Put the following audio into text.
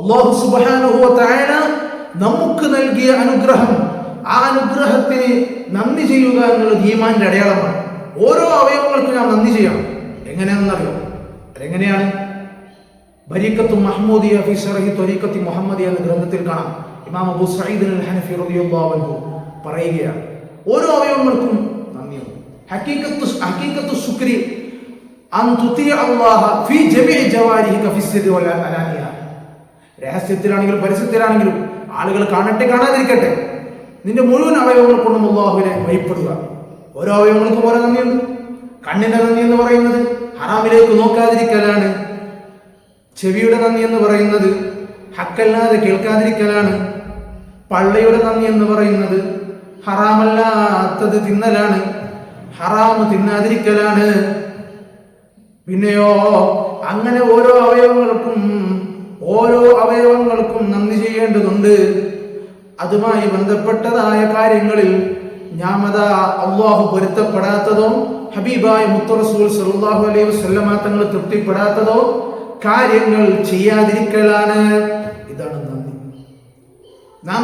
അല്ലാഹു സുബ്ഹാനഹു വ തആല നമുക്ക് നൽകിയ അനുഗ്രഹം, ആ അനുഗ്രഹത്തിന് നന്ദി ചെയ്യുക എന്നുള്ളത് ഈമാന്റെ അടയാളമാണ്. ഓരോ അവയവങ്ങൾക്കും നാം നന്ദി ചെയ്യണം. എങ്ങനെയാണെന്നറിയോ? അതെങ്ങനെയാണ്? ബരീഖത്തു മഹ്മൂദിയ ഫി ശർഹി ത്വരീഖത്തി മുഹമ്മദിയ എന്ന ഗ്രന്ഥത്തിൽ കാണാം. ഇമാം അബൂ സഈദ് അൽ ഹനഫി റളിയല്ലാഹു അൻഹു പറയുകയാണ്, ഓരോ അവയവങ്ങൾക്കും നന്ദിയുണ്ട്. ഹഖീഖത്തു ശുക്രി അൻ തുതിഅ അല്ലാഹ ഫി ജമീഇ ജവാരിഹിക ഫി സിർരി വൽ അലാനിയ. രഹസ്യത്തിലാണെങ്കിലും പരസ്യത്തിലാണെങ്കിലും ആളുകൾ കാണട്ടെ കാണാതിരിക്കട്ടെ, നിന്റെ മുഴുവൻ അവയവങ്ങൾ കൊണ്ടും അല്ലാഹുവിനെ ഭയപ്പെടുക. ഓരോ അവയവങ്ങൾക്കും ഓരോ നന്ദിയുണ്ട്. കണ്ണിന്റെ നന്ദി എന്ന് പറയുന്നത് ഹറാമിലേക്ക് നോക്കാതിരിക്കലാണ്. ചെവിയുടെ നന്ദി എന്ന് പറയുന്നത് ഹക്കല്ലാതെ കേൾക്കാതിരിക്കലാണ്. പള്ളയുടെ നന്ദി എന്ന് പറയുന്നത് ഹറാമല്ലാത്തത് തിന്നലാണ്, ഹറാമ് തിന്നാതിരിക്കലാണ്. പിന്നെയോ അങ്ങനെ ഓരോ അവയവങ്ങൾക്കും നന്ദി ചെയ്യേണ്ടതുണ്ട്. അതുമായി ബന്ധപ്പെട്ടതായ കാര്യങ്ങളിൽ ഞാമതാ അല്ലാഹു പൊരുത്തപ്പെടാത്തതോ ഹബീബായ മുത്ത് റസൂൽ സല്ലല്ലാഹു അലൈഹി വസല്ലമ തങ്ങൾ തൃപ്തിപ്പെടാത്തതോ കാര്യങ്ങൾ ചെയ്യാതിരിക്കലാണ്. ഇതാണ് നന്ദി. നാം